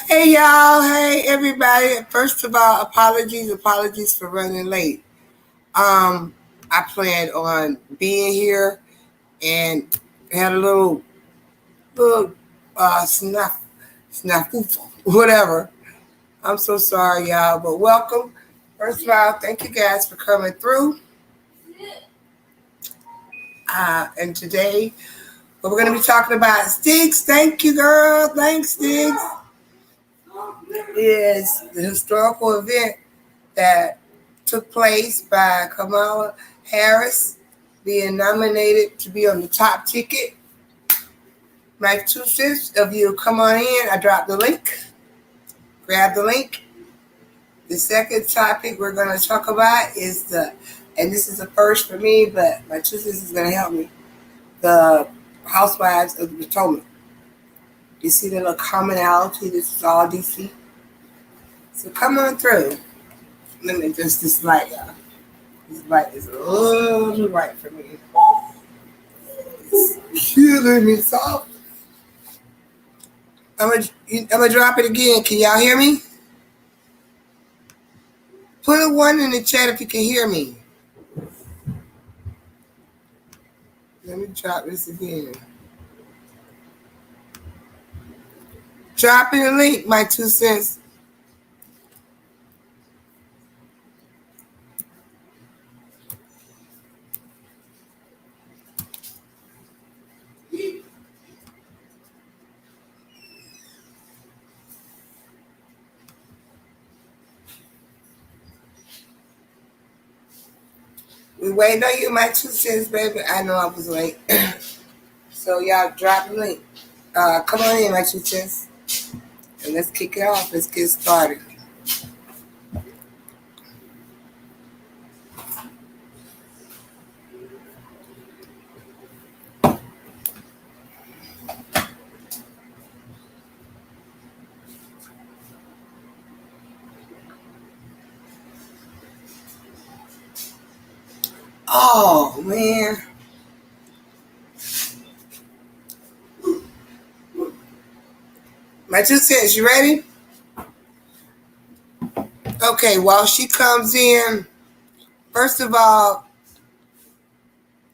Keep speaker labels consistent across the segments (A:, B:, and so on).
A: Hey y'all, hey everybody. First of all, apologies for running late. Um, I planned on being here and had a little snafu, whatever. I'm so sorry, y'all, but welcome. First of all, thank you guys for coming through. And today, what we're going to be talking about, Sticks. Thank you, girl. Thanks, Sticks. Is the historical event that took place by Kamal Harris being nominated to be on the top ticket. My 2 cents of you come on in. I dropped the link. Grab the link. The second topic we're going to talk about is and this is a first for me, but my 2 cents is going to help me, the Housewives of the Potomac. You see the little commonality? This is all DC. So come on through. Let me just this light, y'all. This light is a little too bright for me. It's killing me soft. I'm gonna drop it again. Can y'all hear me? Put a 1 in the chat if you can hear me. Let me drop this again. Drop in the link, my 2 cents. We waiting on you, my 2 cents, baby. I know I was late. So y'all drop the link. Come on in, my 2 cents. And let's kick it off. Let's get started. Oh man. My 2 cents, you ready? Okay, while she comes in, first of all,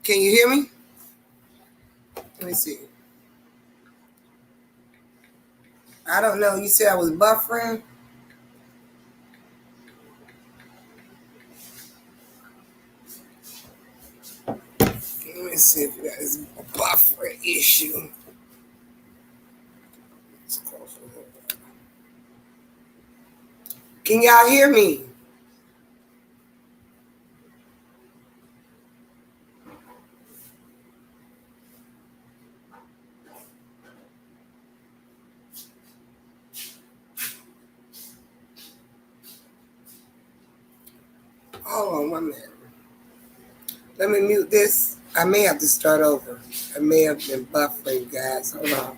A: can you hear me? Let me see. I don't know. You said I was buffering. Let me see if we got this buffering issue. Can y'all hear me? Hold on 1 minute. Let me mute this. I may have to start over. I may have been buffering, guys. Hold on.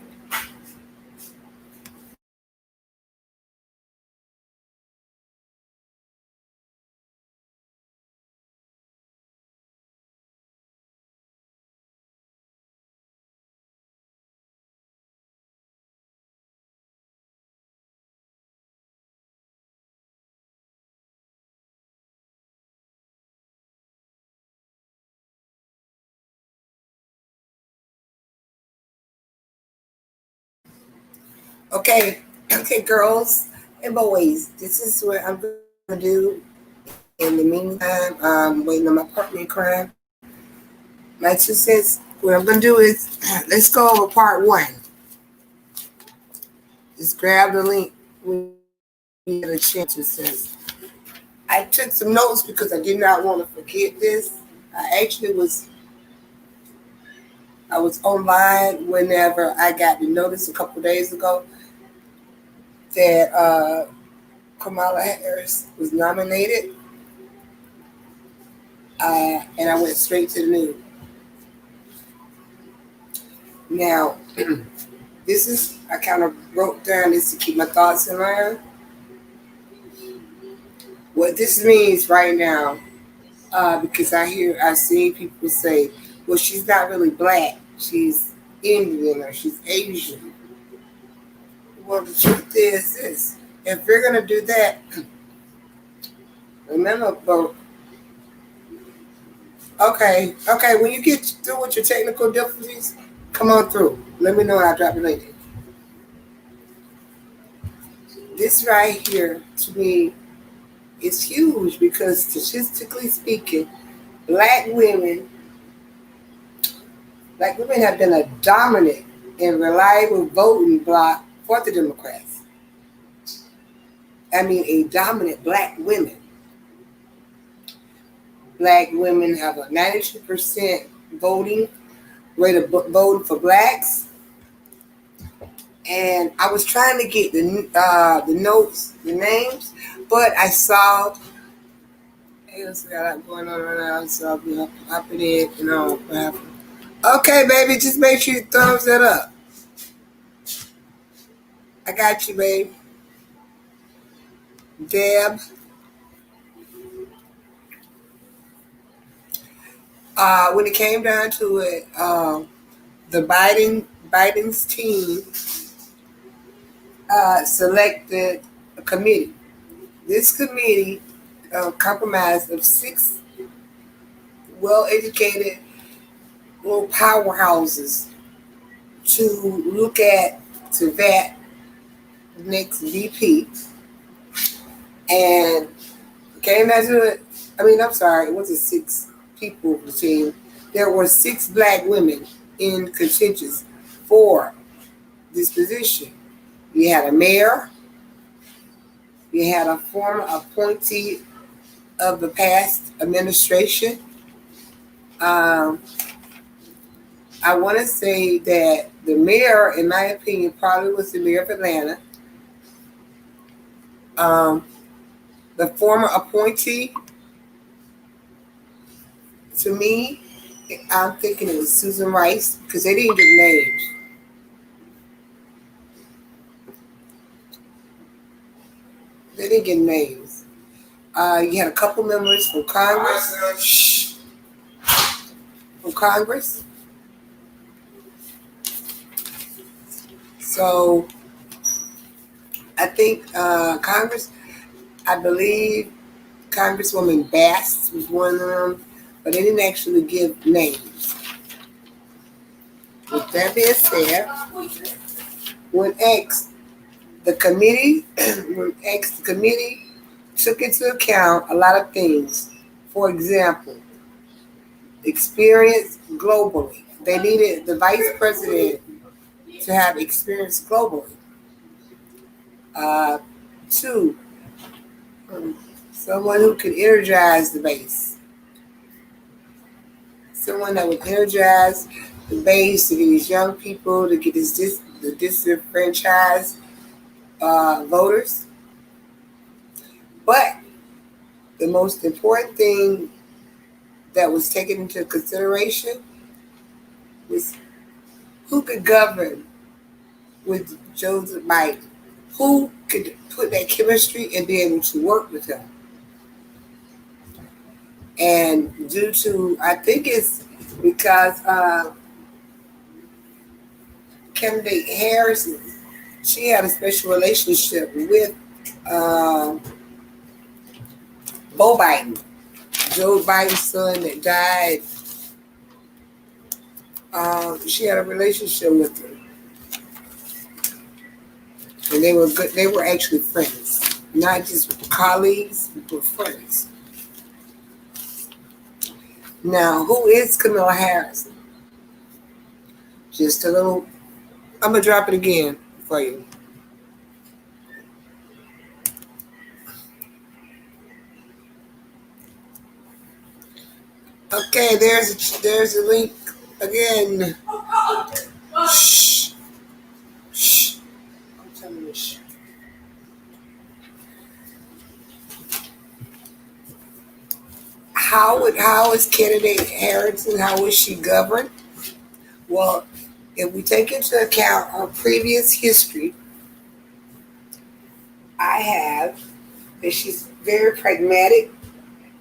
A: Okay, girls and boys. This is what I'm gonna do. In the meantime, I'm waiting on my partner in crime. My 2 cents. What I'm gonna do is let's go over part 1. Just grab the link when you get a chance. 2 cents. I took some notes because I did not want to forget this. I was online whenever I got the notice a couple days ago that Kamala Harris was nominated, and I went straight to the news. Now, I kind of wrote down this to keep my thoughts in line. What this means right now, because I see people say, well, she's not really black, she's Indian or she's Asian. Well, the truth is this. If we're going to do that, remember, but okay, when you get through with your technical difficulties, come on through. Let me know and I'll drop it later. This right here, to me, is huge because statistically speaking, black women have been a dominant and reliable voting bloc for the Democrats. I mean, a dominant black women. Black women have a 92% voting rate of voting for blacks. And I was trying to get the notes, the names, but I saw hey, what's got a lot going on right now, so I'll be hopping in and all. Okay, baby, just make sure you thumbs that up. I got you, babe. Deb. When it came down to it, the Biden's team selected a committee. This committee comprised of 6 well-educated little powerhouses to vet the next VP. And came down to it. I'm sorry, it wasn't 6 people of the team. There were 6 black women in contention for this position. You had a mayor. You had a former appointee of the past administration. I want to say that the mayor, in my opinion, probably was the mayor of Atlanta. The former appointee, to me, I'm thinking it was Susan Rice, because they didn't give names. They didn't give names. You had a couple members from Congress. From Congress. So I think Congress, I believe Congresswoman Bass was one of them, but they didn't actually give names. With that being said, when the committee took into account a lot of things. For example, experience globally. They needed the vice president to have experience globally. 2, someone who could energize the base. Someone that would energize the base to get these young people, to get the disenfranchised voters. But the most important thing that was taken into consideration was who could govern with Joseph Biden. Who could put that chemistry and be able to work with him? And due to, I think it's because candidate Harris, she had a special relationship with Bo Biden, Joe Biden's son that died. She had a relationship with him. And they were good. They were actually friends, not just colleagues, but friends. Now, who is Kamal Harris? Just a little. I'm gonna drop it again for you. Okay, there's a link again. Shh. Shh. I'm telling you. Shh. How is candidate Harrison? How is she governed? Well, if we take into account our previous history, I have that she's very pragmatic,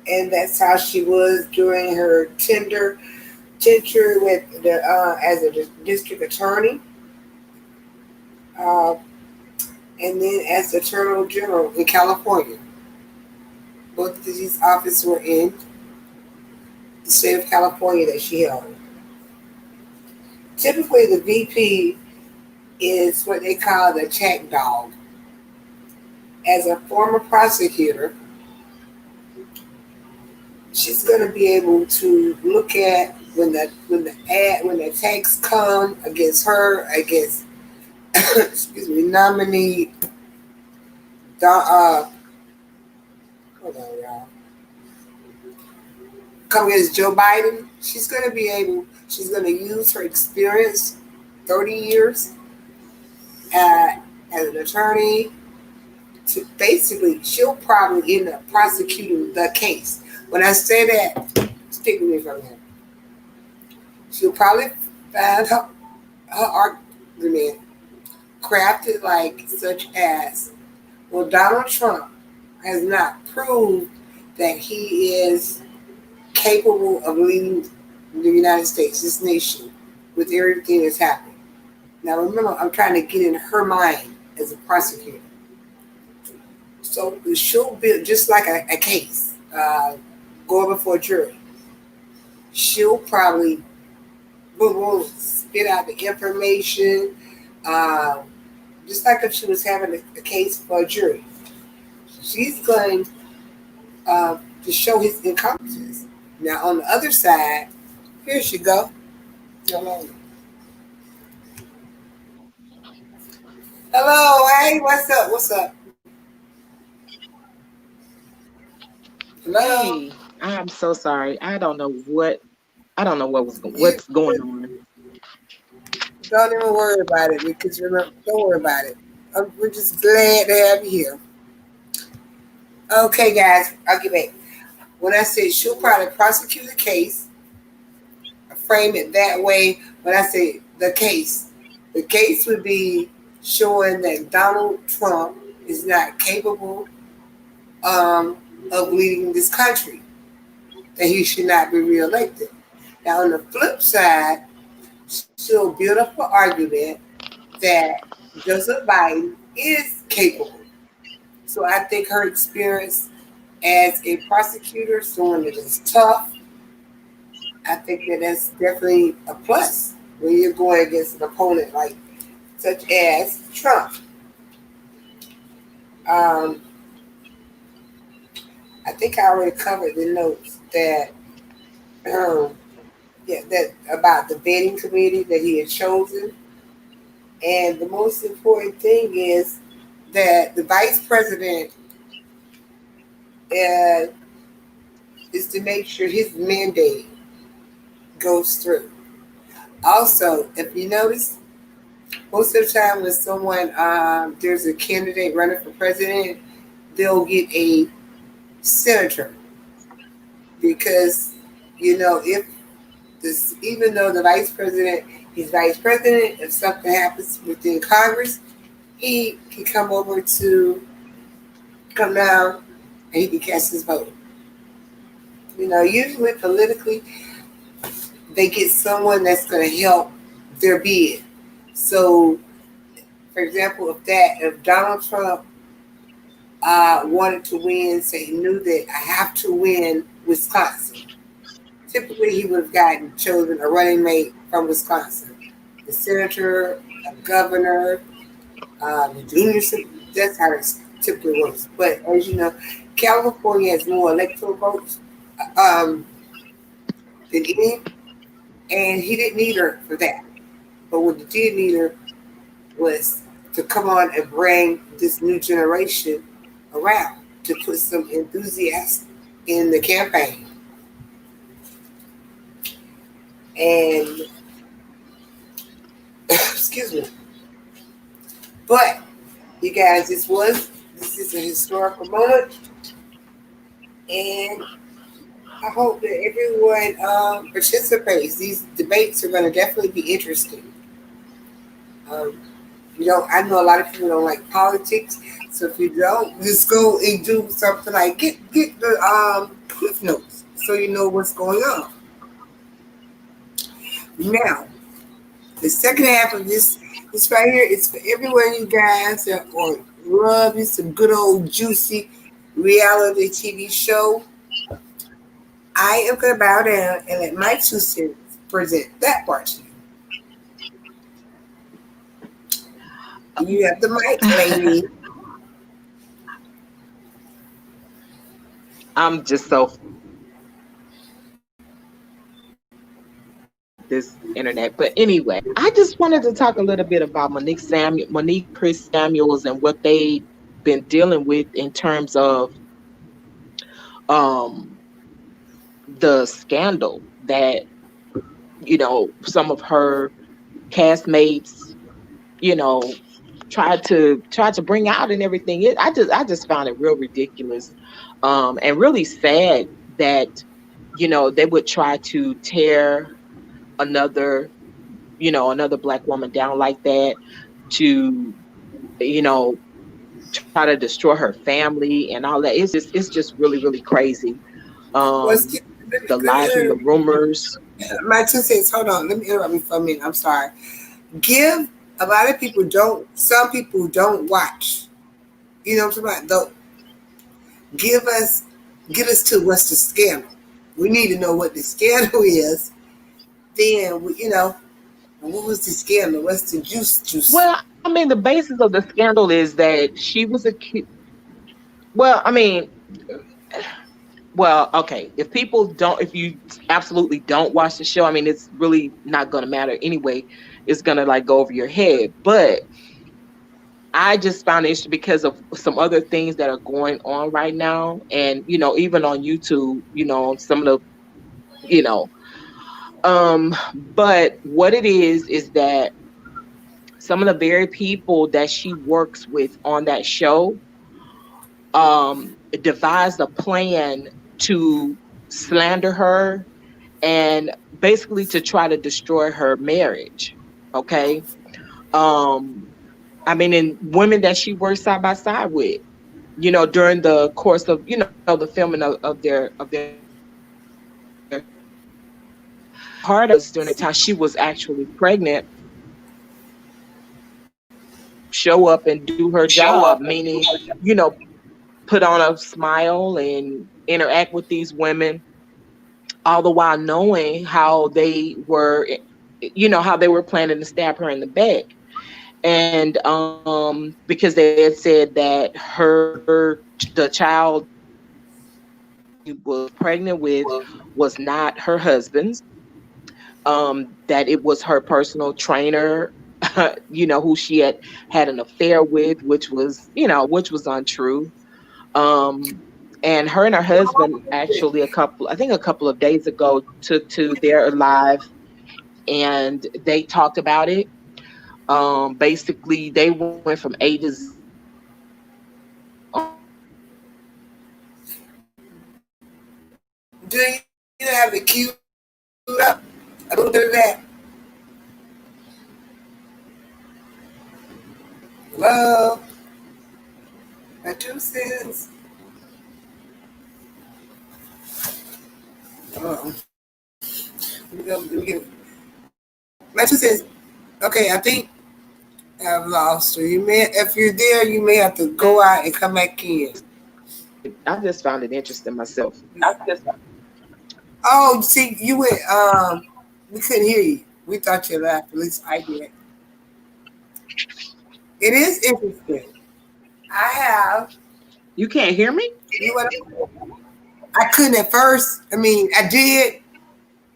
A: and that's how she was during her tenure with the as a district attorney. and then as Attorney General in California. Both of these offices were in the state of California that she held. Typically, the VP is what they call the check dog. As a former prosecutor, she's going to be able to look at when the attacks come against her, against excuse me, nominee hold on, y'all. Come against Joe Biden. She's going to use her experience, 30 years as an attorney, to basically, she'll probably end up prosecuting the case. When I say that, stick with me for a minute. She'll probably find her argument crafted like such as, well, Donald Trump has not proved that he is capable of leading the United States, this nation, with everything that's happened. Now remember, I'm trying to get in her mind as a prosecutor. So she'll be just like a case going before a jury. She'll probably spit out the information, just like if she was having a case for a jury. She's going to show his incompetence. Now, on the other side, here she go. Hello. Hello, hey, what's up? What's up? Hello.
B: Hey, I'm so sorry. I don't know what's going on.
A: Don't even worry about it because remember, don't worry about it. We're just glad to have you here. Okay, guys, I'll get back. When I said she'll probably prosecute the case, I frame it that way. When I say the case would be showing that Donald Trump is not capable of leading this country, that he should not be reelected. Now, on the flip side, she'll build up an argument that Joseph Biden is capable. So I think her experience as a prosecutor, someone that is tough, I think that's definitely a plus when you're going against an opponent like such as Trump. I think I already covered the notes that that about the vetting committee that he had chosen. And the most important thing is that the vice president is to make sure his mandate goes through. Also, if you notice, most of the time when someone there's a candidate running for president, they'll get a senator because if this, even though the vice president, he's vice president, if something happens within Congress, he can come down and he can cast his vote. Usually politically, they get someone that's going to help their bid. So, for example, if Donald Trump wanted to win, say he knew that I have to win Wisconsin, typically he would have chosen a running mate from Wisconsin, the senator, a governor, the junior. That's how it typically works. But as you know, California has more electoral votes than any, and he didn't need her for that. But what he did need her was to come on and bring this new generation around, to put some enthusiasm in the campaign. And excuse me. But you guys, this is a historical moment, and I hope that everyone participates. These debates are going to definitely be interesting. I know a lot of people don't like politics, so if you don't, just go and do something like get the cliff notes so you know what's going on. Now, The second half of this right here is for everyone you guys that or love you some good old juicy reality TV show. I am gonna bow down and let my 2 cents present that part to you. You have the mic, lady.
B: I'm just so this internet. But anyway, I just wanted to talk a little bit about Monique Chris Samuels and what they've been dealing with in terms of um the scandal that, some of her castmates, you know, tried to bring out and everything. I just found it real ridiculous, and really sad that they would try to tear another another black woman down like that, to you know try to destroy her family and all that. It's just really crazy.
A: Let's
B: um
A: get,
B: the
A: let me
B: lies and the rumors.
A: my 2 cents. Hold on, let me interrupt me for a minute. I'm sorry. Give a lot of people don't. Some people don't watch. You know what I'm talking about? Though, give us, get us to what's the scandal. We need to know what the scandal is. Then what was the scandal? What's the juice?
B: Well, I mean, the basis of the scandal is that she was well, I mean, well, okay. If you absolutely don't watch the show, I mean, it's really not going to matter anyway. It's going to like go over your head. But I just found it interesting because of some other things that are going on right now. And, even on YouTube, some of the, you know, but what it is that some of the very people that she works with on that show, devised a plan to slander her and basically to try to destroy her marriage. Okay. Um, I mean, and women that she worked side by side with, during the course of, the filming of their part of during the time she was actually pregnant, show up and do her job, meaning, put on a smile and interact with these women, all the while knowing how they were planning to stab her in the back. And because they had said that the child she was pregnant with was not her husband's, that it was her personal trainer, who she had an affair with, which was untrue. Um, and her husband actually I think a couple of days ago took to their live and they talked about it. Basically, they went from A to Z
A: Do you have it queued up? A little bit of that. Hello, my 2 cents. Oh, let me get my 2 cents. Okay, I think I've lost her. If you're there, you may have to go out and come back in.
B: I just found it interesting myself.
A: Oh, see, you went. We couldn't hear you. We thought you laughed. At least I did. It is interesting. I have.
B: You can't hear me?
A: You want? I couldn't at first. I mean, I did.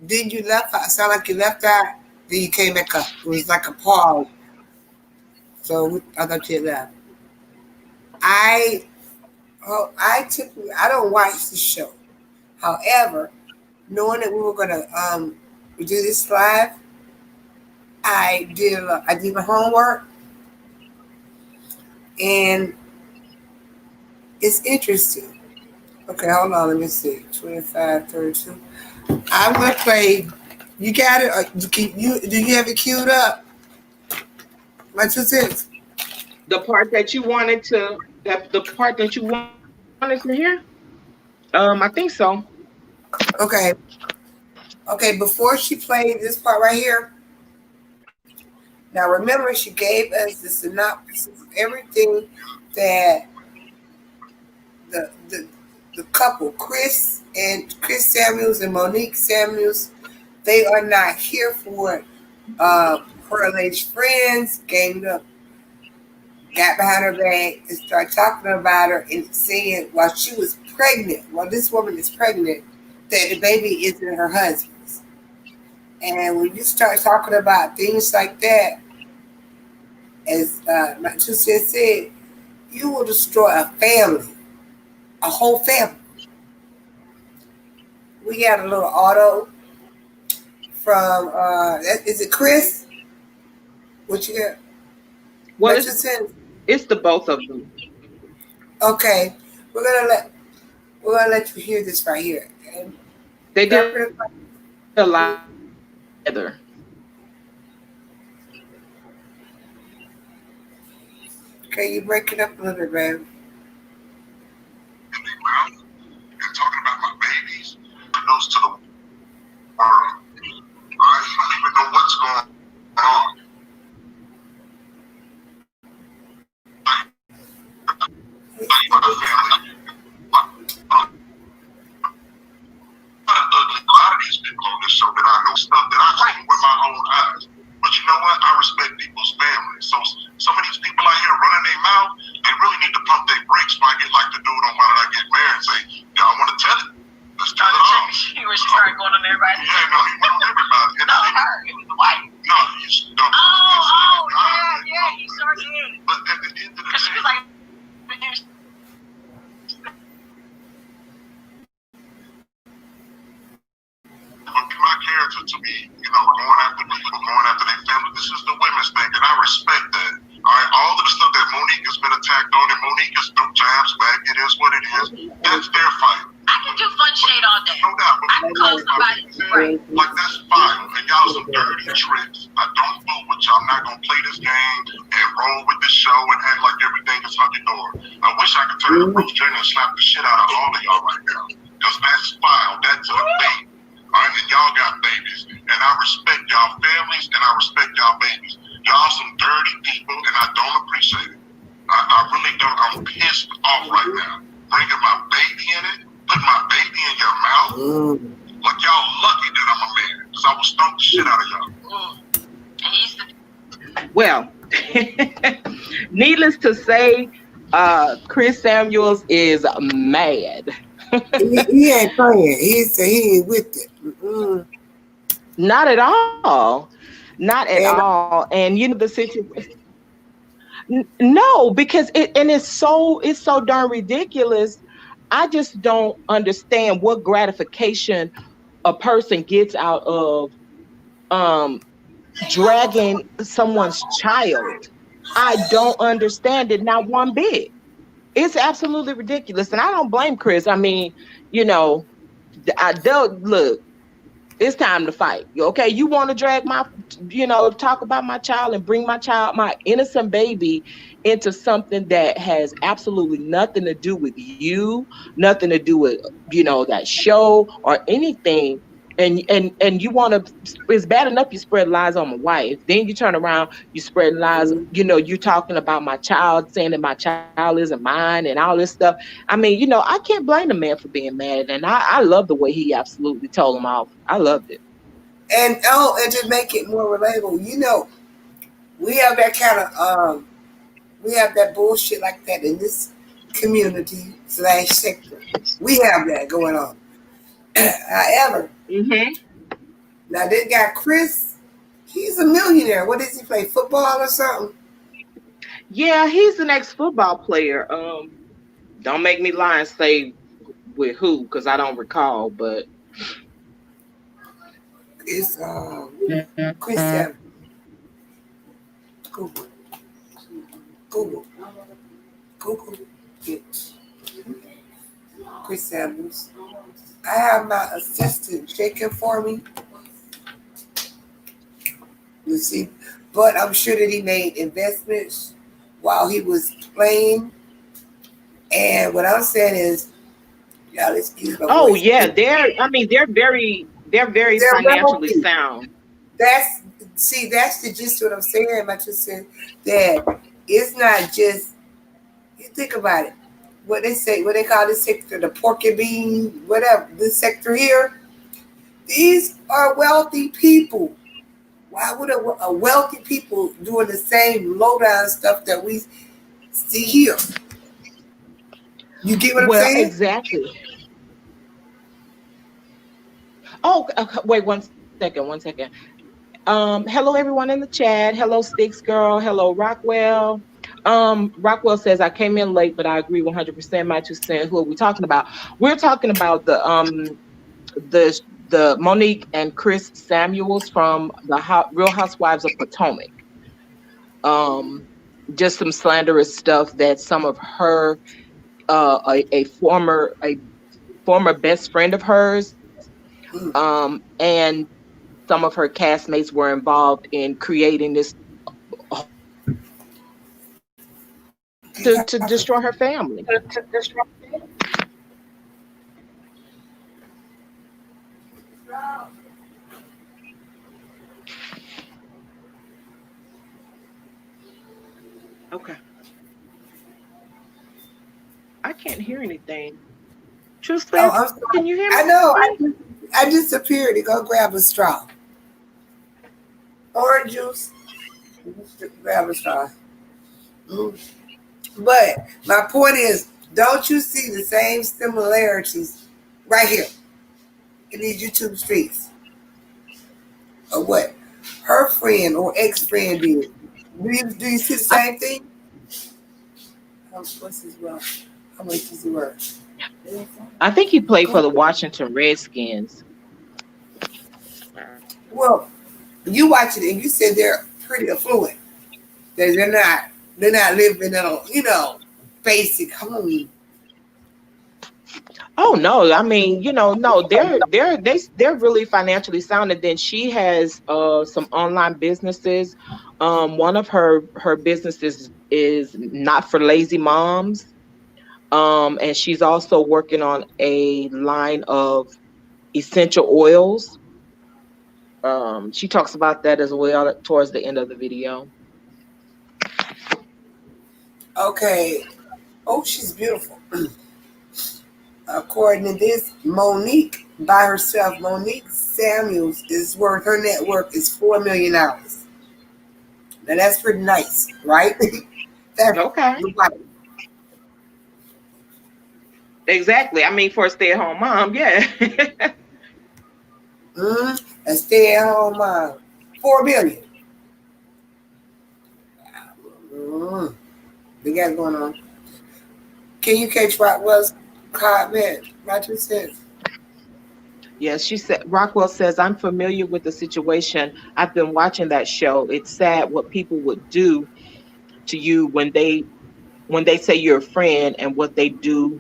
A: Then you left out. Sound like you left out. Then you came back up. It was like a pause. So I thought you had left. I I don't watch the show. However, knowing that we were gonna do this live, I did my homework and it's interesting. Okay, hold on, let me see. 25, 32. I'm gonna play. You got it? Do you have it queued up? My 2 cents.
B: The part that you wanted to the part that you wanted to hear? I think so.
A: Okay. Okay, before she played this part right here, Now remember, she gave us the synopsis of everything that the the the couple, Chris Samuels and Monique Samuels, they are not here for it. Her alleged friends ganged up, got behind her back, and started talking about her and saying while she was pregnant, while this woman is pregnant, that the baby isn't her husband's. And when you start talking about things like that, as my two cents said, you will destroy a family, a whole family. We got a little auto from, is it Chris? What you got?
B: Well,
A: My two cents.
B: it's the both of them.
A: Okay, we're gonna let we're gonna let you hear this right here. And
B: They did a lot together.
A: Okay, you break it up a little bit, man.
C: And talking about my babies, it goes to the world. I don't even know what's going on. My family, a lot of these people on this show that I know stuff that I've seen with my own eyes. But you know what? I respect people's families. So some of these people out here running their mouth, they really need to pump their brakes. When I get like the dude on Why Did I Get Married and say, y'all want to tell it? Let's tell it all.
D: Where she started going on everybody.
C: Yeah, no, he went on everybody. And
D: No, her. It was the wife.
C: No, he's no.
D: Yeah, he sure did.
C: But at the end of the
D: Because she
C: day,
D: was like,
C: my character to be, going after people, going after their family. This is the women's thing, and I respect that. All right, all of the stuff that Monique has been attacked on, and Monique has threw jabs back. It is what it is. That's their fight.
D: I can do fun shade all day.
C: No doubt. But
D: I can call somebody. Right.
C: like that's fine. And y'all some dirty tricks. I don't fool with y'all. I'm not gonna play this game and roll with this show and act like everything is hunky dory. I wish I could turn to Bruce Jenner and slap the shit out of all of y'all right now. Because that's fine. That's a bait. All right, and y'all got babies, and I respect y'all families, and I respect y'all babies. Y'all some dirty people, and I don't appreciate it. I really don't. I'm pissed off right now. Bringing my baby in it, putting my baby in your mouth. Like y'all lucky that I'm a man, because I will stomp the shit out of y'all.
B: Well, needless to say, Chris Samuels is mad.
A: he ain't playing. He ain't with it.
B: Not at all. Not at all. And the situation. No, because it's so darn ridiculous. I just don't understand what gratification a person gets out of dragging someone's child. I don't understand it, not one bit. It's absolutely ridiculous, and I don't blame Chris. I mean, I don't look. It's time to fight. Okay, you want to drag my, talk about my child and bring my innocent baby into something that has absolutely nothing to do with you, nothing to do with, that show or anything. And you want to, it's bad enough you spread lies on my wife. Then you turn around, you spread lies, you're talking about my child, saying that my child isn't mine and all this stuff. I mean, I can't blame the man for being mad. And I love the way he absolutely told him off. I loved it.
A: And to make it more relatable, we have that kind of, we have that bullshit like that in this community / sector. We have that going on. However, now this guy Chris, he's a millionaire. What does he play? Football or something?
B: Yeah, he's an ex-football player. Don't make me lie and say with who, because I don't recall. But
A: it's Chris Samuels. Google it. Chris Samuels. I have my assistant checking for me. You see, but I'm sure that he made investments while he was playing. And what I'm saying is, y'all excuse me.
B: Yeah, they're very financially sound.
A: See, that's the gist of what I'm saying. I just said that it's not just, you think about it. What they say, what they call this sector, the pork and bean, whatever, this sector here, these are wealthy people. Why would a wealthy people doing the same low down stuff that we see here? You get what I'm
B: Well,
A: saying?
B: exactly. Oh, wait 1 second. Hello everyone in the chat. Hello Sticks Girl. Hello Rockwell. Rockwell says I came in late, but I agree 100%. My 2 cents. Who are we talking about? We're talking about the the Monique and Chris Samuels from the Real Housewives of Potomac. Um, just some slanderous stuff that some of her a former best friend of hers,
A: Mm.
B: and some of her castmates were involved in creating this to destroy her family. Okay. I can't hear anything.
A: Oh,
B: Truthfully,
A: I'm sorry.
B: can you hear
A: I
B: me?
A: know. I disappeared to go grab a straw. Orange juice. Grab a straw. Mm. But my point is, don't you see the same similarities right here in these YouTube streets? Or what her friend or ex-friend did. Do you see the
B: I,
A: same thing? What's his word? How much is he worth?
B: I think he played for the Washington Redskins.
A: Well, you watch it and you said they're pretty affluent. That they're not living on, basic home.
B: Oh no, I mean, no, they're really financially sound. And then she has some online businesses. One of her businesses is not for lazy moms. And she's also working on a line of essential oils. She talks about that as well towards the end of the video.
A: Okay. Oh, she's beautiful. According to this, Monique by herself, Monique Samuels is worth, her net worth is $4 million. Now that's pretty nice, right? That's
B: Okay.
A: right.
B: Exactly. I mean, for a stay-at-home mom, yeah.
A: A stay-at-home mom, $4 million. We got it going on. Can you catch Rockwell's comment? Roger says.
B: Yes, she said. Rockwell says, "I'm familiar with the situation. I've been watching that show. It's sad what people would do to you when they say you're a friend, and what they do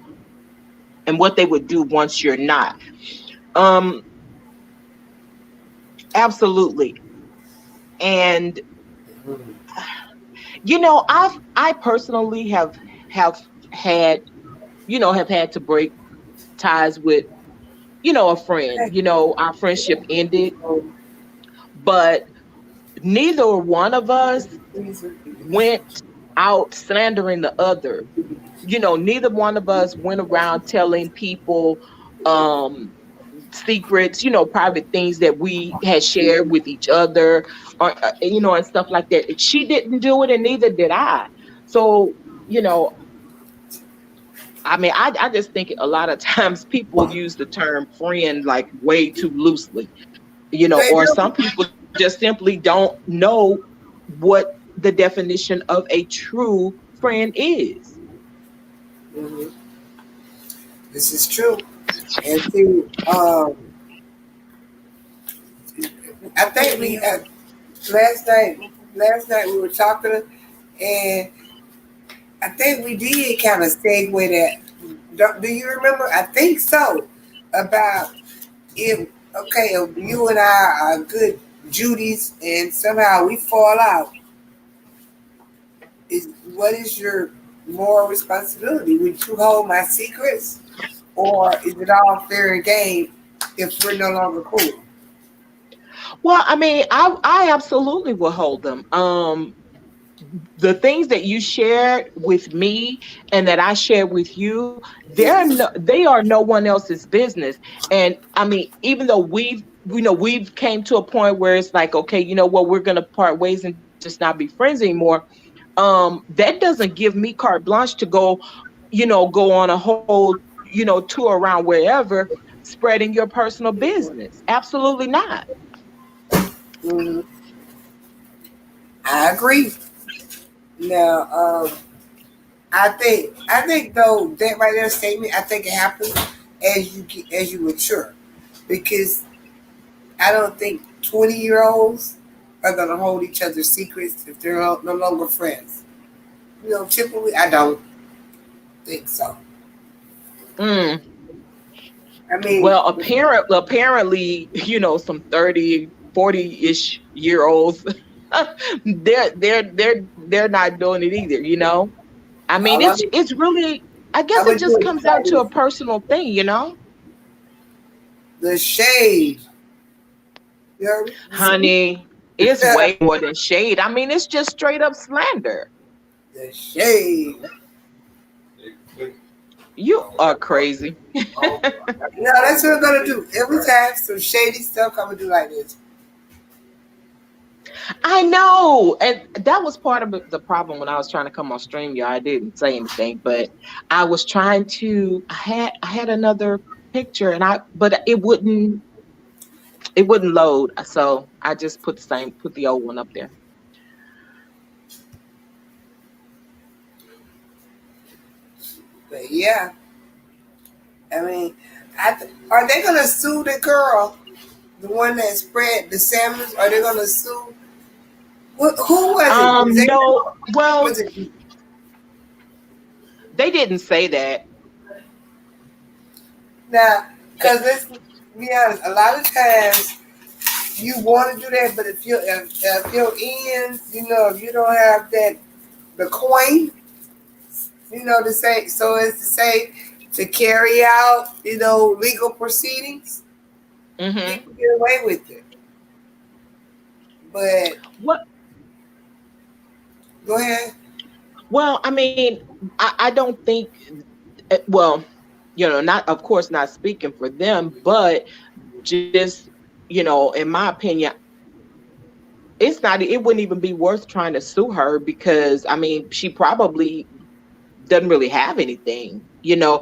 B: and what they would do once you're not." Um, absolutely. And I personally have had have had to break ties with a friend. Our friendship ended, but neither one of us went out slandering the other. Neither one of us went around telling people secrets, private things that we had shared with each other, or and stuff like that. She didn't do it, and neither did I. So, I mean, I just think a lot of times people use the term friend like way too loosely,
A: They
B: or
A: do.
B: some people just simply don't know what the definition of a true friend is.
A: Mhm. This is true. And see, I think last night, we were talking, and I think we did kind of segue that. Do you remember? I think so. About if, okay, if you and I are good Judies and somehow we fall out, what is your moral responsibility? Would you hold my secrets, or is it all fair and game if we're no longer cool?
B: Well, I mean, I absolutely will hold them. The things that you shared with me and that I shared with you, they are no one else's business. And I mean, even though we've came to a point where it's like, okay, you know what, we're gonna part ways and just not be friends anymore. That doesn't give me carte blanche to go, go on a whole, tour around wherever spreading your personal business. Absolutely not.
A: Hmm. I agree. Now, I think though that right there statement, I think it happens as you mature, because I don't think 20-year-olds are gonna hold each other's secrets if they're no longer friends. Typically, I don't think so.
B: Mm.
A: I mean,
B: Well, apparently, some 30, 40-ish year olds, they're not doing it either. I mean,
A: I'm
B: it's really, I guess it
A: gonna do
B: just
A: it
B: comes
A: like
B: down to
A: this.
B: a personal thing.
A: The shade. You heard me?
B: Honey, it's way more than shade. I mean, it's just straight up slander.
A: The shade.
B: You are crazy.
A: No, that's what I'm gonna do. Every time some shady stuff, I'm gonna do like this.
B: I know. And that was part of the problem when I was trying to come on stream, y'all. I didn't say anything, but I was trying to I had another picture and but it wouldn't load. So I just put the old one up there.
A: But yeah, I mean, are they gonna sue the girl, the one that spread the salmons? Are they gonna sue? Who was it?
B: No, well,
A: Was it
B: they didn't say that.
A: now? Because let's be honest. A lot of times you want to do that, but if your ends, if you don't have the coin, to say, so as to say, to carry out, legal proceedings, you
B: Hmm.
A: can get away with it. But
B: What?
A: go ahead.
B: Well, I mean, I don't think. Well, not, of course, not speaking for them, but just, in my opinion, it's not. It wouldn't even be worth trying to sue her because I mean, she probably doesn't really have anything. Because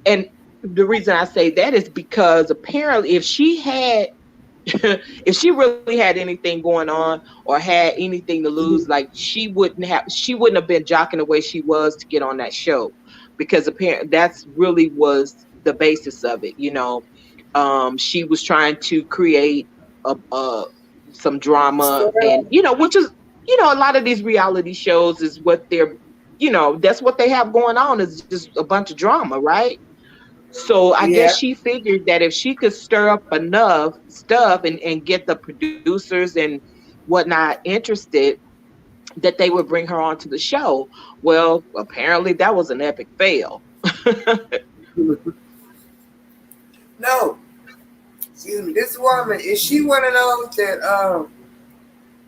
B: and the reason I say that is because apparently if she had if she really had anything going on or had anything to lose, like she wouldn't have been jocking the way she was to get on that show, because apparently that's really was the basis of it. She was trying to create a some drama, and which is, a lot of these reality shows is what that's what they have going on, is just a bunch of drama, right? So I guess
A: Yeah.
B: she figured that if she could stir up enough stuff and get the producers and whatnot interested, that they would bring her onto the show. Well, apparently that was an epic fail.
A: No, excuse me. This woman, is she one of those that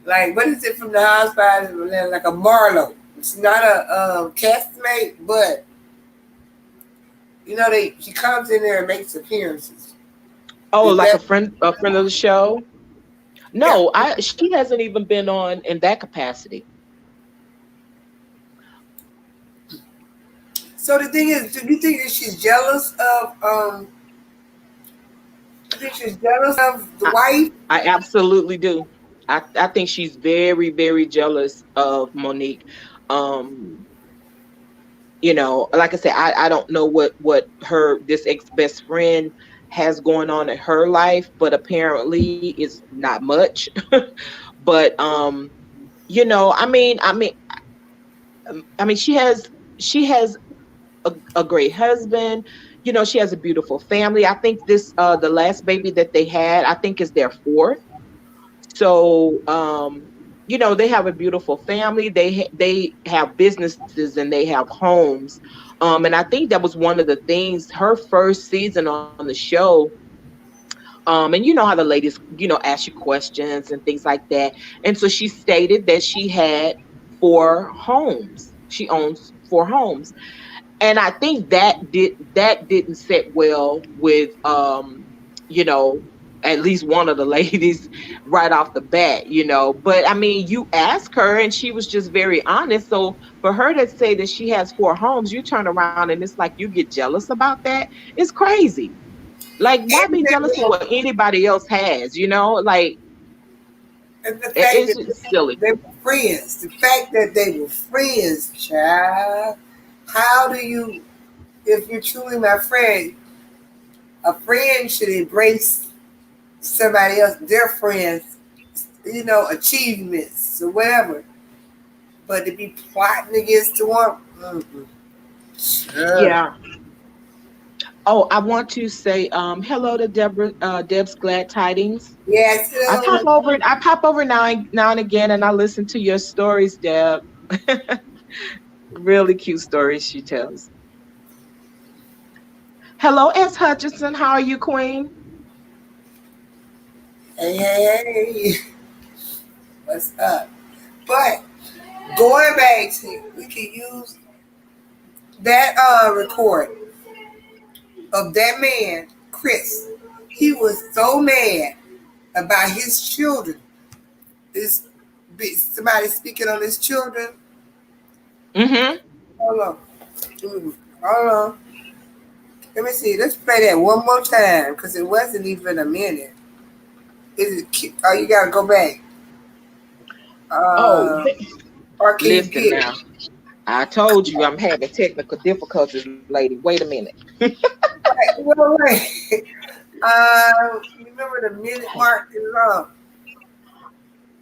A: like, what is it from the Housewives? Like a Marlowe. It's not a castmate, but she comes in there and makes appearances.
B: Oh,
A: Is
B: like
A: that
B: a friend of the show?
A: yeah?
B: No, she hasn't even been on in that capacity.
A: So the thing is, do you think that she's jealous of you think she's jealous of the
B: I,
A: wife?
B: I absolutely do. I think she's very, very jealous of Monique. Um, like I said, I don't know what her this ex best friend has going on in her life, but apparently it's not much. But I mean, she has a great husband. She has a beautiful family. I think the last baby that they had, I think, is their fourth. So, they have a beautiful family. They have businesses and they have homes. And I think that was one of the things. Her first season on the show, And you know how the ladies, ask you questions and things like that. And so she stated that she had 4 homes. She owns 4 homes. And I think that didn't sit well with you know at least one of the ladies right off the bat. But I mean, you ask her and she was just very honest. So for her to say that she has 4 homes, you turn around and it's like you get jealous about that. It's crazy. Like, why be jealous of what anybody else has? Like,
A: And the fact
B: it's
A: that
B: just silly.
A: they were friends, the fact that they were friends, child. How do you, if you're truly my friend, a friend should embrace somebody else, their friends, achievements or whatever. But to be plotting against the one, sure.
B: Yeah. Oh, I want to say hello to Deborah, Deb's Glad Tidings.
A: Yes,
B: I pop over now and again, and I listen to your stories, Deb. Really cute stories she tells. Hello, S. Hutchinson. How are you, Queen?
A: hey, what's up? But going back to, we can use that record of that man, Chris. He was so mad about his children. This somebody speaking on his children.
B: Mm-hmm.
A: Hold on. Hold on. Let me see. Let's play that one more time because it wasn't even a minute. Is it? Oh, you gotta go back.
B: Oh,
A: Or can you
B: listen
A: get
B: now. I told you I'm having technical difficulties, lady. Wait a minute.
A: it? Wait. Remember the minute mark is wrong.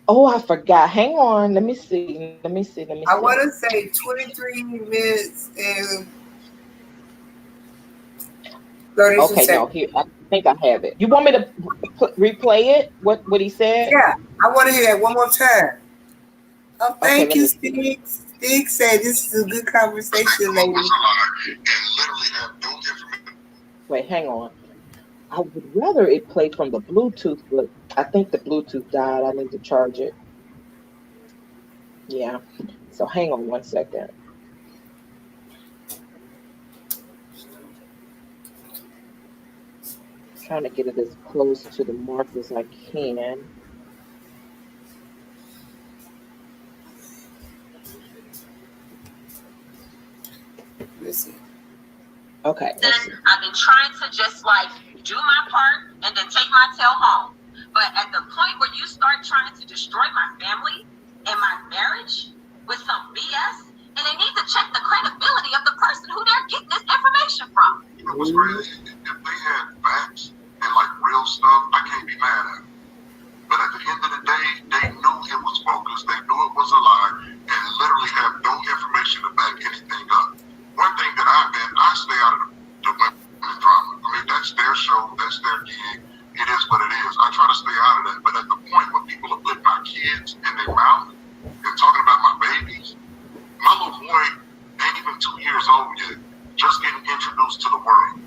B: Oh, I forgot. Hang on. Let me see.
A: I want to say 23 minutes and 32
B: Okay, no,
A: seconds.
B: here. I think I have it. You want me to replay it? What he said?
A: Yeah, I want to hear that one more time. Oh,
B: Okay,
A: thank
B: let
A: you,
B: me see.
A: Stig. Stig said this is a good conversation, lady.
C: Was a lie and literally have no information.
B: Wait, hang on. I would rather it play from the Bluetooth, but I think the Bluetooth died. I need to charge it. Yeah. So hang on one second. Trying to get it as close to the mark as I can.
A: Listen.
B: Okay.
D: Then I've been trying to just like do my part and then take my tail home. But at the point where you start trying to destroy my family and my marriage with some BS, and they need to check the credibility of the person who they're getting this information from.
C: You know what's crazy? If they had facts and like real stuff, I can't be mad at them. But at the end of the day, they knew it was bogus. They knew it was a lie, and literally have no information to back anything up. One thing that I stay out of the women's drama. I mean, that's their show, that's their gig. It is what it is. I try to stay out of that. But at the point where people are putting my kids in their mouth and talking about my babies, my little boy ain't even 2 years old yet, just getting introduced to the world.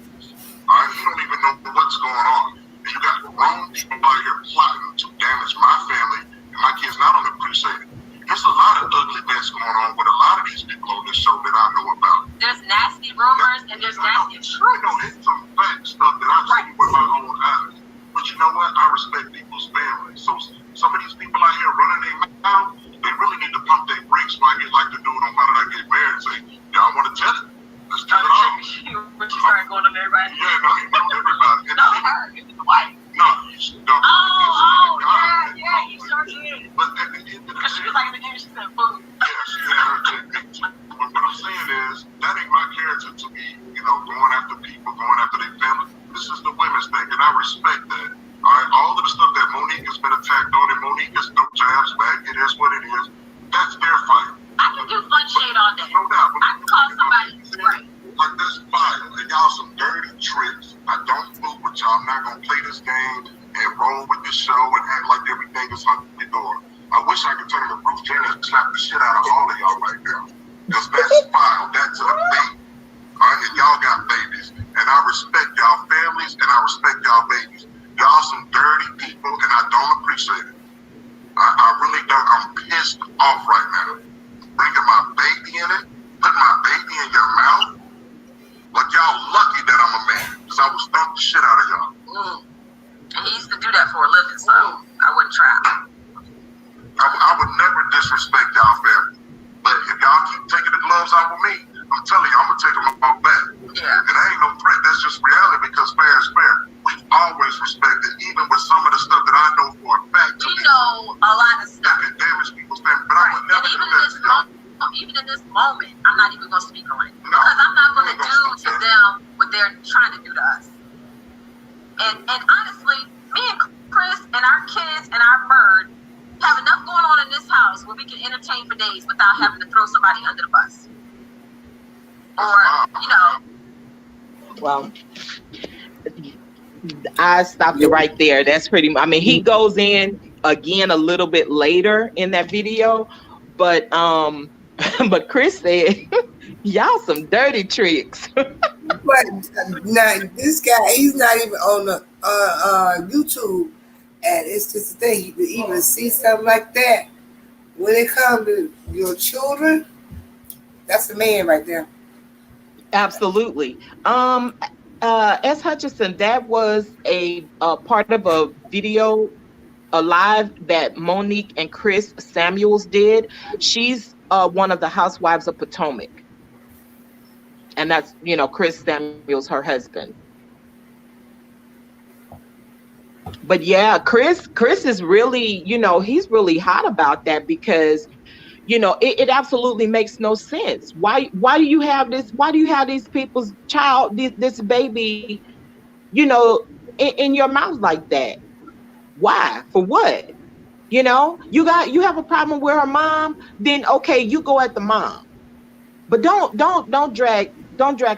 C: All right, he don't even know what's going on. And you got grown people out here plotting to damage my family and my kids. Not only appreciate it. There's a lot of ugly mess going on with a lot of these people on this show that I know about.
D: There's nasty rumors and there's nasty truth.
C: It's some fact stuff that I've seen with my own eyes. But you know what? I respect people's families. So some of these people out here running their mouth, they really need to pump their brakes like the dude on How Did I Get Married and say, yeah, I want to tell it. Let's tell it all.
D: When you started going on everybody.
C: Yeah, no, he went on everybody.
D: No, her, it's the wife.
C: No, you should know.
D: Yeah, you sure did.
C: But at the end of the
D: Because she
C: day,
D: was like, in the end, she said, food.
C: yeah, she had her technique. But what I'm saying is, that ain't my character to be, going after people, going after their family. This is the women's thing, and I respect that. All right, all of the stuff that Monique has been attacked on, and Monique has no jabs back. It is what it is. That's their fight.
D: I can do fun shade all day.
C: No doubt.
D: I can call somebody right.
C: Like, that's fire. And y'all some dirty tricks. I don't fool with y'all. I'm not going to play this game and roll with this show and act like everything is hunky-dory. I wish I could turn to Bruce Jenner and slap the shit out of all of y'all right now. Because that's fire. That's a baby. All right, and y'all got babies. And I respect y'all families and I respect y'all babies. Y'all some dirty people, and I don't appreciate it. I really don't. I'm pissed off right now. Bringing my baby in it, putting my baby in your mouth. Like y'all lucky that I'm a man, because I would stomp the shit out of y'all.
D: And he used to do that for a living, so I wouldn't try.
C: I would never disrespect y'all family. But if y'all keep taking the gloves off of me, I'm telling you, I'm going to take them off back.
D: Yeah.
C: And that ain't no threat, that's just reality, because fair is fair. We've always respected, even with some of the stuff that I know for a fact.
D: We know a lot of stuff.
C: That can damage people's family, but I would never do that to y'all.
D: Even in this moment, I'm not even going to speak on it. Because I'm not going to do to them what they're trying to do to us. And honestly, me and Chris and our kids and our bird have enough going on in this house where we can entertain for days without having to throw somebody under the bus. Or, you know.
B: Well, I stopped it right there. That's pretty much, I mean, he goes in again a little bit later in that video, but but Chris said, y'all some dirty tricks.
A: But now this guy, he's not even on the YouTube, and it's just the thing. You even see something like that when it comes to your children. That's a man right there.
B: Absolutely. S. Hutchinson, that was a part of a video, a live that Monique and Chris Samuels did. She's one of the housewives of Potomac. And that's, you know, Chris Samuels, her husband. But yeah, Chris is really, you know, he's really hot about that because, you know, it absolutely makes no sense. Why do you have this? Why do you have these people's child, this baby, you know, in your mouth like that? Why? For what? You know, you have a problem with her mom, then okay, you go at the mom. But don't drag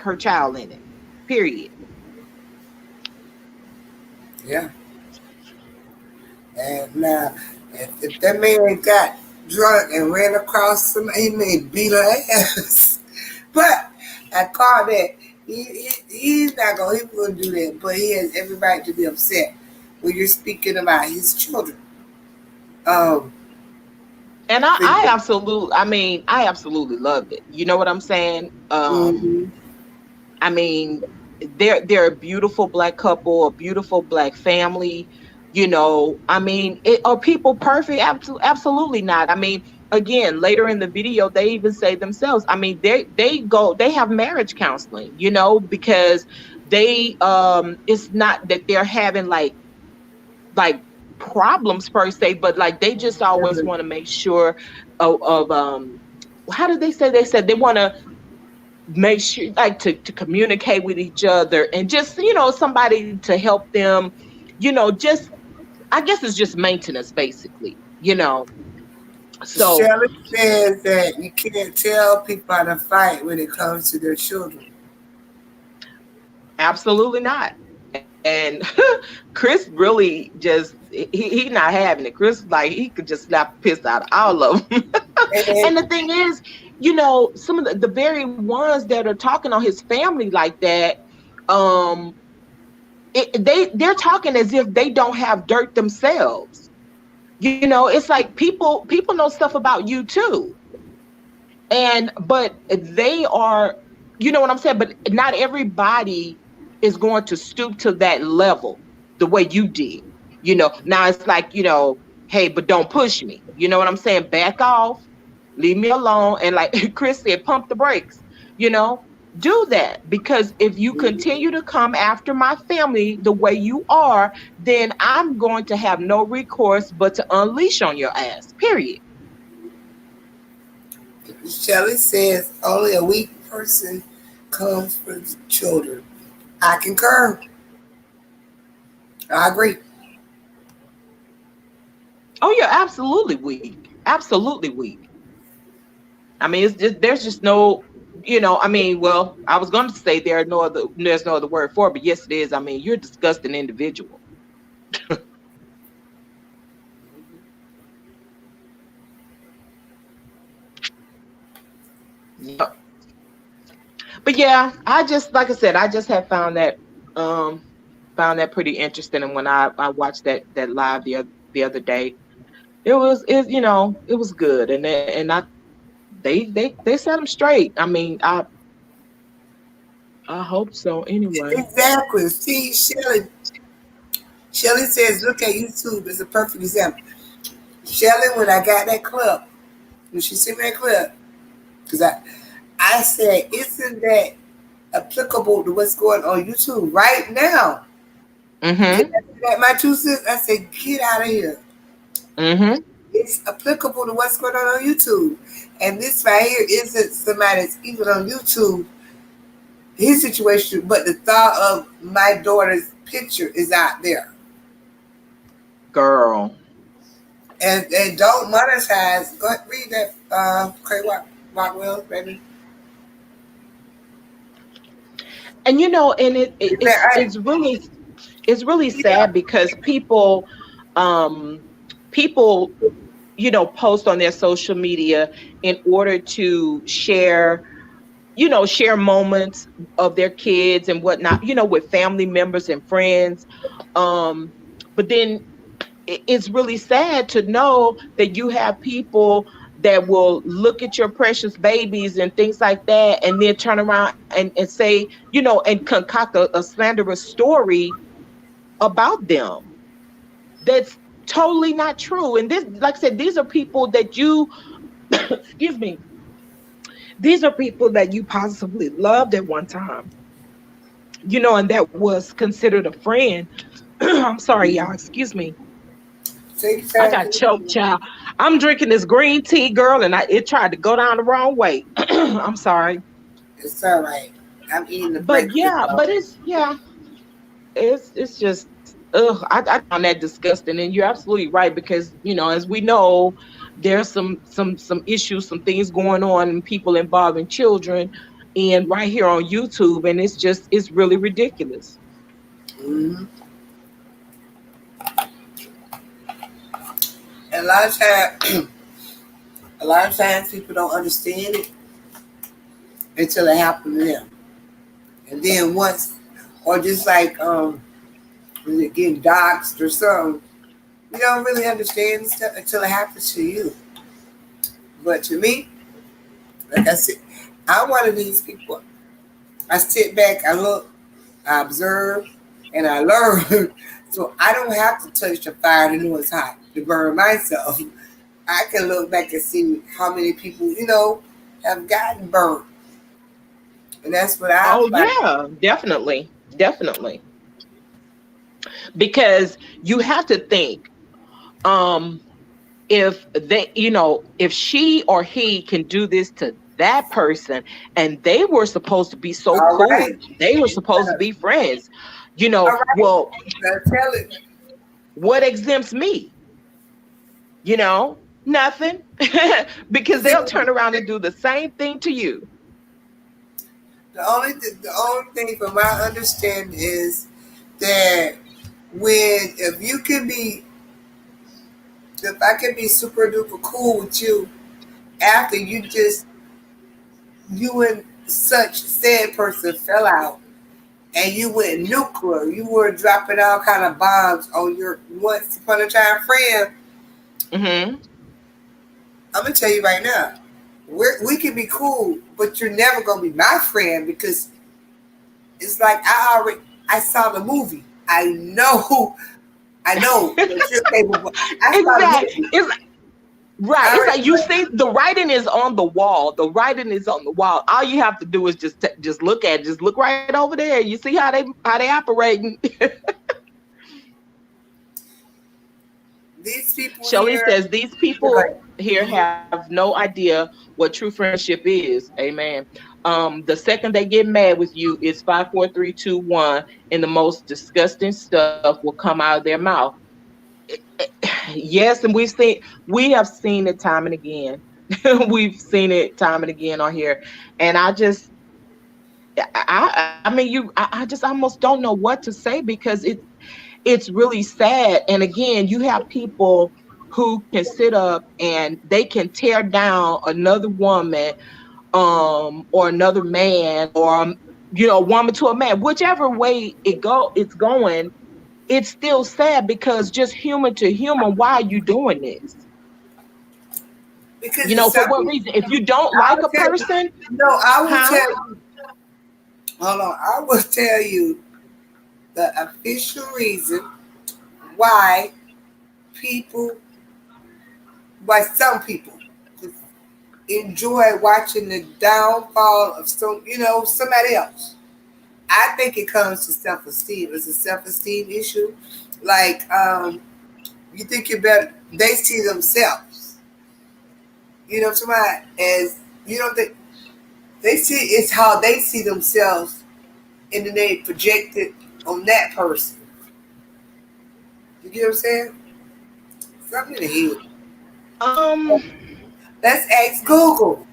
B: her child in it. Period.
A: Yeah. And now, if that man got drunk and ran across somebody, he may beat her ass. But I call that he's not gonna do that. But he has every right to be upset when you're speaking about his children.
B: And I absolutely loved it. You know what I'm saying? I mean, they're a beautiful Black couple, a beautiful Black family. You know, I mean, are people perfect? Absolutely not. I mean, again, later in the video, they even say themselves, I mean, they have marriage counseling, you know, because they, it's not that they're having like problems per se, but like they just always want to make sure of how did they say? They said they want to make sure like to communicate with each other and just, you know, somebody to help them, you know, just, I guess it's just maintenance basically, you know. So
A: Shelley says that you can't tell people how to fight when it comes to their children.
B: Absolutely not. And Chris really just, he not having it. Chris, like, he could just slap the piss out of all of them. And the thing is, you know, some of the very ones that are talking on his family like that, they're talking as if they don't have dirt themselves. You know, it's like people know stuff about you too. But they are, you know what I'm saying? But not everybody is going to stoop to that level the way you did. You know, now it's like, you know, hey, but don't push me. You know what I'm saying? Back off, leave me alone. And like Chris said, pump the brakes, you know, do that. Because if you continue to come after my family the way you are, then I'm going to have no recourse but to unleash on your ass, period.
A: Shelley says only a weak person comes for the children. I concur. I agree.
B: Oh, you're absolutely weak. Absolutely weak. I mean, it's just, there's just no, you know, I mean, well, I was going to say there's no other word for it, but yes, it is. I mean, you're a disgusting individual. Yeah. But yeah, I just, like I said, I just have found that found that pretty interesting. And when I watched that live the other day, it was good. They set them straight. I mean, I hope so. Anyway.
A: Exactly. See, Shelly says, look at YouTube. It's a perfect example. Shelly, when I got that clip, when she sent me that clip, because I said, isn't that applicable to what's going on YouTube right now?
B: Mm-hmm.
A: My 2 cents, I said, get out of here.
B: Mm-hmm.
A: It's applicable to what's going on YouTube. And this right here isn't somebody that's even on YouTube, his situation, but the thought of my daughter's picture is out there.
B: Girl.
A: And don't monetize. Go ahead, read that, Craig Rockwell, baby.
B: And it's really sad because people post on their social media in order to share moments of their kids and whatnot, with family members and friends. But then it's really sad to know that you have people that will look at your precious babies and things like that, and then turn around and say, and concoct a slanderous story about them. That's totally not true. And this, like I said, these are people that you, excuse me, these are people that you possibly loved at one time, and that was considered a friend. I'm sorry, y'all, excuse me. I got choked, child. I'm drinking this green tea, girl, and it tried to go down the wrong way. I'm sorry.
A: It's all right. I'm eating the
B: But it's just, I found that disgusting. And you're absolutely right, because as we know, there's some issues, some things going on, and people involving children, and right here on YouTube, and it's really ridiculous.
A: Mm-hmm. And a lot of times people don't understand it until it happens to them. And then once, or just like when you're getting doxxed or something, you don't really understand stuff until it happens to you. But to me, like I said, I'm one of these people. I sit back, I look, I observe, and I learn. So I don't have to touch the fire to know it's hot to burn myself. I can look back and see how many people, have gotten burned. And that's what I
B: yeah, definitely. Because you have to think, if she or he can do this to that person, and they were supposed to be so
A: all
B: cool,
A: right.
B: they were supposed to be friends,
A: All right.
B: well,
A: Tell it.
B: what exempts me? Nothing. Because they'll turn around and do the same thing to you.
A: The only thing from my understanding is that if I can be super duper cool with you after you and such said person fell out and you went nuclear, you were dropping all kind of bombs on your once upon a time friend.
B: Mm-hmm.
A: I'm gonna tell you right now, we can be cool, but you're never gonna be my friend, because it's like I saw the movie. I know that you're capable.
B: Exactly. It's like you see, the writing is on the wall. The writing is on the wall. All you have to do is just look at it. Just look right over there. You see how they operating.
A: These people.
B: Shelly says these people here have no idea what true friendship is. Amen. The second they get mad with you, it's 5, 4, 3, 2, 1, and the most disgusting stuff will come out of their mouth. Yes, and we have seen it time and again. We've seen it time and again on here, and I just almost don't know what to say, because it's really sad. And again, you have people who can sit up and they can tear down another woman, or another man, or a woman to a man, whichever way it's going, it's still sad because just human to human, why are you doing this?
A: Because it's
B: For what
A: something.
B: reason? If you don't
A: I
B: like
A: will
B: a
A: tell you.
B: person,
A: No, I will
B: huh?
A: tell you. Hold on. I will tell you the official reason why people, why some people enjoy watching the downfall of somebody else. I think it comes to self-esteem. It's a self-esteem issue. Like, you think you're better. They see themselves. You know what I'm talking about? As you know, they see it's how they see themselves, and then they project it on that person. You get what I'm saying? Something in the head.
B: Um,
A: Let's ask Google.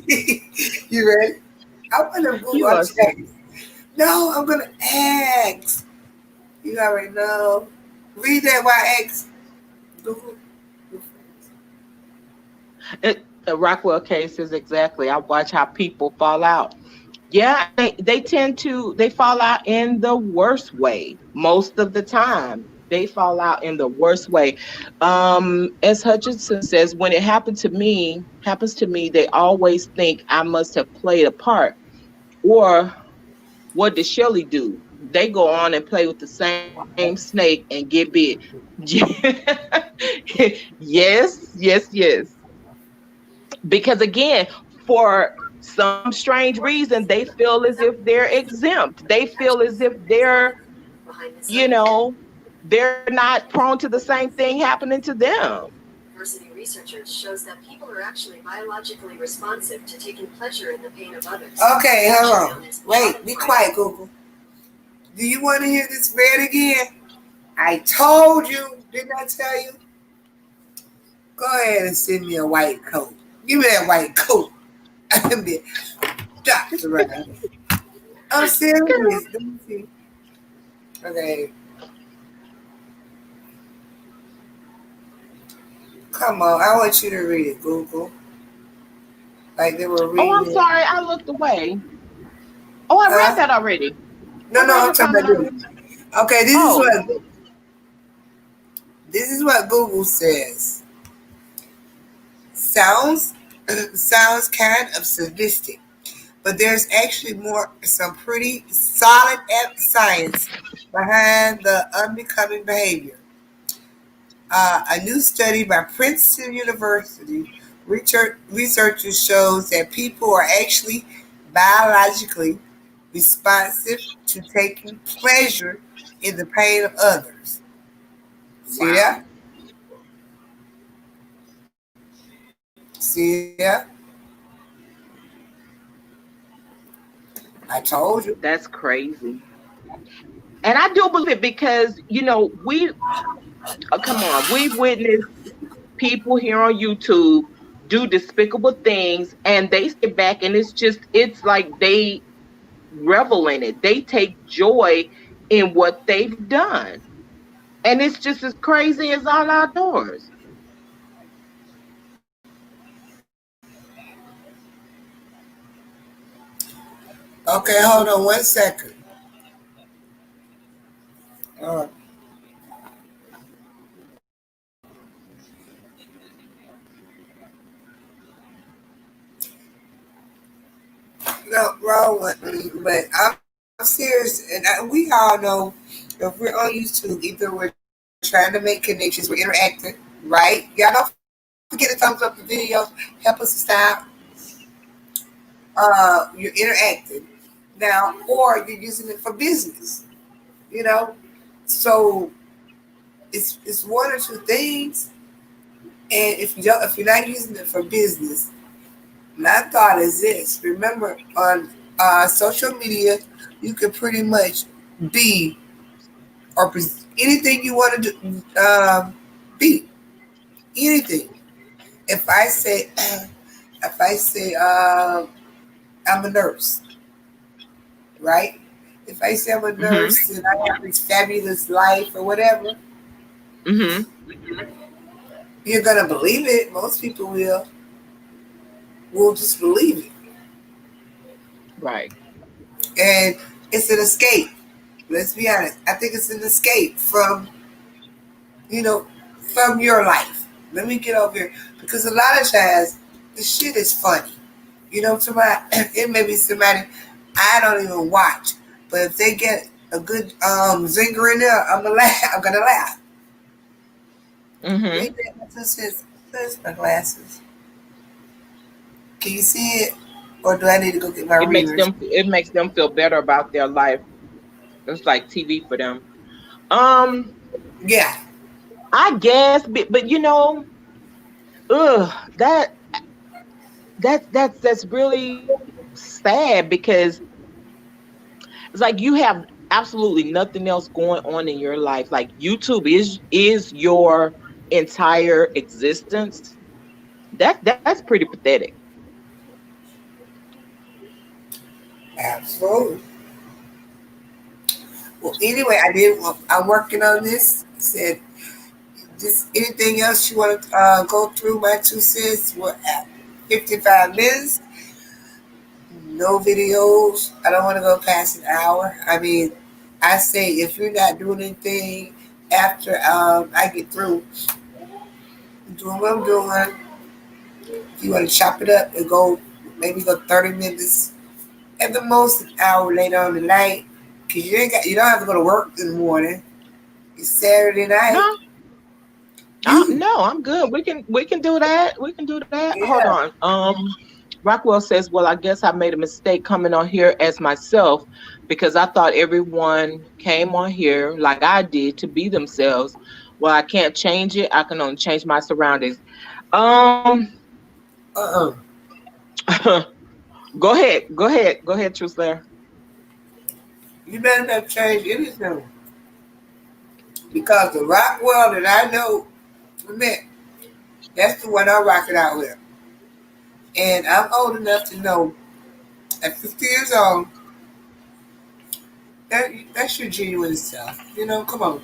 A: You ready? I'm gonna Google.
B: you
A: I'm
B: are.
A: checking. No, I'm gonna ask. You already know. Read that while I ask Google.
B: The Rockwell cases, exactly. I watch how people fall out. Yeah, they tend to they fall out in the worst way most of the time. They fall out in the worst way. As Hutchinson says, when it happens to me, they always think I must have played a part. Or what did Shelley do? They go on and play with the same snake and get bit. Yes, yes, yes. Because again, for some strange reason, they feel as if they're exempt. They feel as if you know, they're not prone to the same thing happening to them.
E: University researchers shows that people are actually biologically responsive to taking pleasure in the pain of others.
A: Okay, hold on. Wait, be quiet, Google. Do you want to hear this read again? I told you, didn't I tell you? Go ahead and send me a white coat. Give me that white coat. I'm be Dr. Ryan. I'm serious. Let me see. Okay. Come on. I want you to read it, Google. Like they were
B: Oh, I'm
A: reading it.
B: sorry, I looked away. Oh, I read
A: Huh?
B: that already.
A: No,
B: I
A: no,
B: read
A: I'm
B: it
A: talking
B: from
A: about
B: the.
A: this. Okay,
B: Oh,
A: this is what Google says. Sounds sounds kind of sadistic, but there's actually some pretty solid science behind the unbecoming behavior. A new study by Princeton University researchers shows that people are actually biologically responsive to taking pleasure in the pain of others. See
B: wow.
A: that? See that? I told you.
B: That's crazy. And I do believe it because, come on, we witnessed people here on YouTube do despicable things and they sit back and it's like they revel in it. They take joy in what they've done. And it's just as crazy as all outdoors.
A: Okay, hold on 1 second. Uh, no, wrong with me, but I'm serious, and we all know if we're on YouTube, either we're trying to make connections, we're interacting, right? Y'all don't forget to thumbs up the video, help us out. You're interacting now, or you're using it for business, you know. So it's one or two things, and if you're not using it for business, my thought is this: remember, on social media, you can pretty much be or anything you want to do. Be anything. If I say, I'm a nurse, right? If I say I'm a
B: Mhm.
A: nurse and I have this fabulous life or whatever,
B: Mhm.
A: you're gonna believe it. Most people will just believe it.
B: Right.
A: And it's an escape. Let's be honest. I think it's an escape from, you know, from your life. Let me get over here. Because a lot of times, the shit is funny. You know, somebody, it may be somebody I don't even watch. But if they get a good zinger in there, I'm gonna laugh. I'm gonna laugh.
B: Mm-hmm.
A: Maybe that just says, "There's my glasses. Can you see it, or do I need to go get my readers?"
B: It makes them feel better about their life. It's like TV for them. Um,
A: Yeah,
B: I guess, but you know, ugh, that's really sad because it's like you have absolutely nothing else going on in your life. Like YouTube is your entire existence. That's pretty pathetic.
A: absolutely. Well, anyway, I did. Well, I'm working on this. Said, just anything else you want to go through? My 2 cents. We're at 55 minutes. No videos. I don't want to go past an hour. I mean, I say if you're not doing anything after I get through doing what I'm doing, if you want to chop it up and go, maybe go 30 minutes, at the most an hour later on the night, because you don't have to go to work in the morning. It's Saturday night.
B: No,
A: You,
B: no, I'm good. We can do that. We can do that. Hold
A: yeah.
B: on. Rockwell says, "Well, I guess I made a mistake coming on here as myself because I thought everyone came on here like I did to be themselves. Well, I can't change it. I can only change my surroundings." Um,
A: Uh-uh.
B: go ahead, Truth Slayer.
A: You better not change anything. Because the rock world that I know, man, that's the one I rock it out with. And I'm old enough to know at 50 years old, that's your genuine self. You know, come on.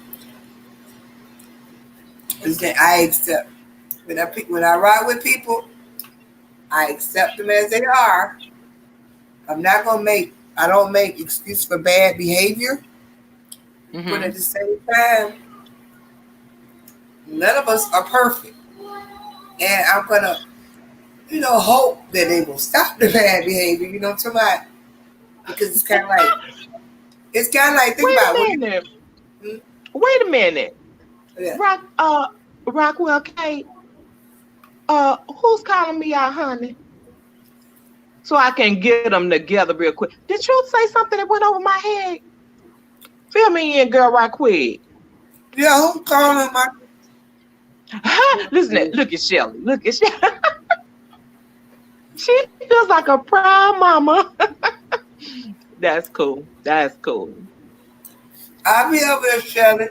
A: Is that I accept. When I ride with people, I accept them as they are. I don't make excuse for bad behavior, but at
B: Mm-hmm.
A: the same time, none of us are perfect. And I'm gonna, hope that they will stop the bad behavior, to my because it's kind of like think
B: Wait
A: about
B: a
A: it,
B: minute.
A: hmm?
B: Wait a minute.
A: Yeah.
B: Rock Rockwell Kate, who's calling me out, honey? So I can get them together real quick. Did you say something that went over my head? Fill me in, girl, right quick.
A: Yeah, I'm calling my
B: Listen, look at Shelly. Look at Shelly. She feels like a proud mama. That's cool. That's cool.
A: I'll be over there, Shelly.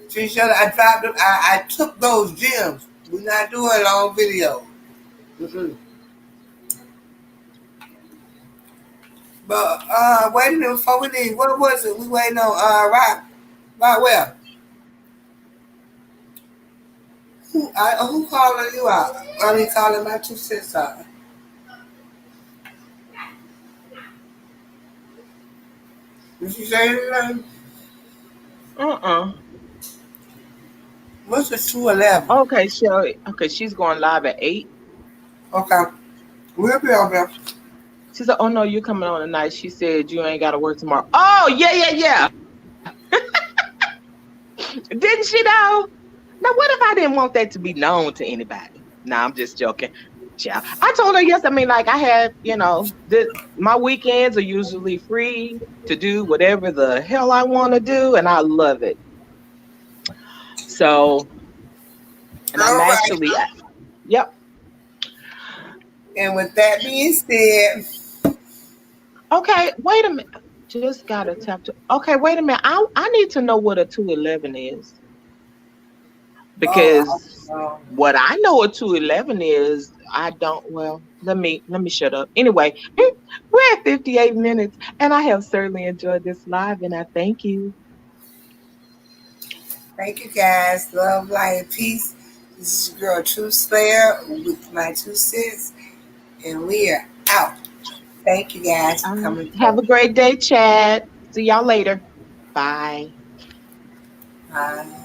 A: See, Shelly, I dropped them. I took those gems. We're not doing long video. Mm-mm. But wait a minute before we leave. What was it? We waiting on right well. Who calling you out? I mean calling my 2 cents out. Did you say anything?
B: Uh-uh.
A: What's the 211?
B: Okay, Shelly. Okay, she's going live at 8.
A: Okay. We'll be over there.
B: She said, "Oh no, you're coming on tonight." She said, "You ain't got to work tomorrow." Oh, yeah. Didn't she though? Now, what if I didn't want that to be known to anybody? Nah, I'm just joking. Child. I told her yes. I mean, like I had, my weekends are usually free to do whatever the hell I want to do, and I love it. So, and I'm
A: All right.
B: actually, yep.
A: And with that being said,
B: Okay, wait a minute. Just gotta tap to. Okay, wait a minute. I need to know what a 211 is
A: oh,
B: because what I know a 211 is, I don't. Well, let me shut up. Anyway, we're at 58 minutes, and I have certainly enjoyed this live, and I thank you.
A: thank you guys. Love, light, and peace. This is your girl True Slayer with my 2 cents, and we are out. Thank you guys for coming.
B: Have a great day, Chad. See y'all later. Bye.
A: Bye.